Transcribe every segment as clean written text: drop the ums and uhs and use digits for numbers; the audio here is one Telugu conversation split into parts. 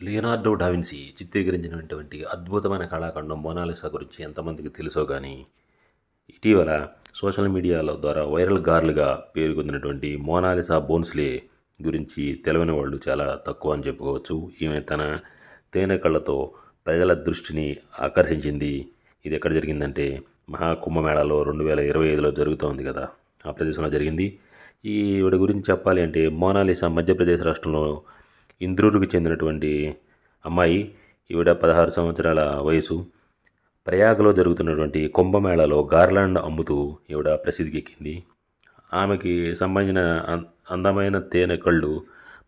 లియనార్డో డావిన్సీ చిత్రీకరించినటువంటి అద్భుతమైన కళాఖండం మోనాలిసా గురించి ఎంతమందికి తెలుసో కానీ ఇటీవల సోషల్ మీడియాలో ద్వారా వైరల్ గార్లుగా పేరుకొందినటువంటి మోనాలిసా బోన్స్లే గురించి తెలియని వాళ్ళు చాలా తక్కువ అని చెప్పుకోవచ్చు. ఈమె తన తేనె కళ్ళతో ప్రజల దృష్టిని ఆకర్షించింది. ఇది ఎక్కడ జరిగిందంటే మహాకుంభమేళాలో 2025లో జరుగుతోంది కదా, ఆ ప్రదేశంలో జరిగింది. ఈవిడ గురించి చెప్పాలి అంటే మోనాలిసా మధ్యప్రదేశ్ రాష్ట్రంలో ఇంద్రూరుకు చెందినటువంటి అమ్మాయి. ఈవిడ 16 సంవత్సరాల వయసు. ప్రయాగ్లో జరుగుతున్నటువంటి కుంభమేళాలో గార్లాండ్ అమ్ముతూ ఈవిడ ప్రసిద్ధికి ఎక్కింది. ఆమెకి సంబంధించిన అందమైన తేనె కళ్ళు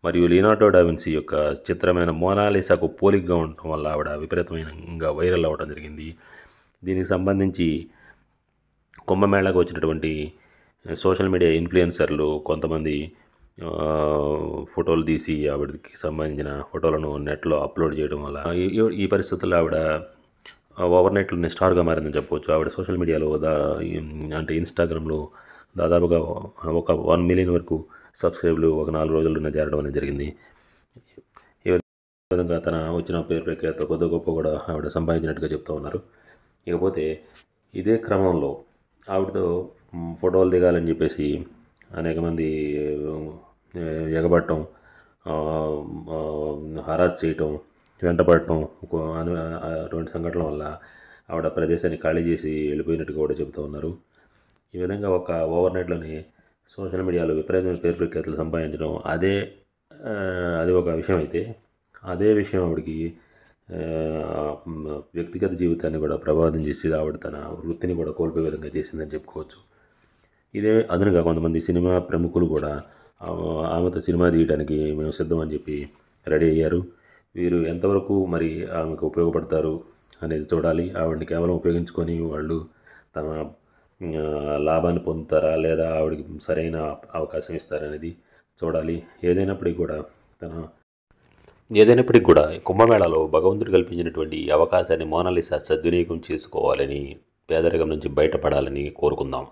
మరియు లియోనార్డో డావిన్సీ యొక్క చిత్రమైన మోనాలిసాకు పోలికగా ఉండటం వల్ల ఆవిడ విపరీతమైనగా వైరల్ అవ్వడం జరిగింది. దీనికి సంబంధించి కుంభమేళాకు వచ్చినటువంటి సోషల్ మీడియా ఇన్ఫ్లుయెన్సర్లు కొంతమంది ఫోటోలు తీసి ఆవిడకి సంబంధించిన ఫోటోలను నెట్లో అప్లోడ్ చేయడం వల్ల ఈ పరిస్థితుల్లో ఆవిడ ఓవర్ నైట్లోనే స్టార్గా మారిందని చెప్పవచ్చు. ఆవిడ సోషల్ మీడియాలో అంటే ఇన్స్టాగ్రామ్లో దాదాపుగా ఒక 1 మిలియన్ వరకు సబ్స్క్రైబ్లు ఒక 4 రోజుల్లోనే చేరడం అనేది జరిగింది. ఈ విధంగా తన వచ్చిన పేరు ప్రఖ్యాత కొద్ది గొప్ప కూడా ఆవిడ సంపాదించినట్టుగా చెప్తూ ఉన్నారు. ఇకపోతే ఇదే క్రమంలో ఆవిడతో ఫోటోలు దిగాలని చెప్పేసి అనేక మంది ఎగబడటం, హరాజ్ చేయటం, వెంటపడటం అటువంటి సంఘటనల వల్ల ఆవిడ ప్రదేశాన్ని ఖాళీ చేసి వెళ్ళిపోయినట్టుగా కూడా చెబుతూ ఉన్నారు. ఈ విధంగా ఒక ఓవర్ నైట్లోనే సోషల్ మీడియాలో విపరీతమైన పేరు ప్రఖ్యాతులు సంపాదించడం అది ఒక విషయం అయితే, అదే విషయం ఆవిడకి వ్యక్తిగత జీవితాన్ని కూడా ప్రభావితం చేసి ఆవిడ తన వృత్తిని కూడా కోల్పోయే విధంగా చేసిందని చెప్పుకోవచ్చు. ఇదే అదనుగా కొంతమంది సినిమా ప్రముఖులు కూడా ఆమెతో సినిమా తీయడానికి మేము సిద్ధం అని చెప్పి రెడీ అయ్యారు. వీరు ఎంతవరకు మరి ఆమెకు ఉపయోగపడతారు అనేది చూడాలి. ఆవిడని కేవలం ఉపయోగించుకొని వాళ్ళు తమ లాభాన్ని పొందుతారా లేదా ఆవిడకి సరైన అవకాశం ఇస్తారనేది చూడాలి. ఏదైనప్పటికీ కూడా కుంభమేళాలో భగవంతుడు కల్పించినటువంటి అవకాశాన్ని మోనాలిసా సద్వినియోగం చేసుకోవాలని, పేదరికం నుంచి బయటపడాలని కోరుకుందాం.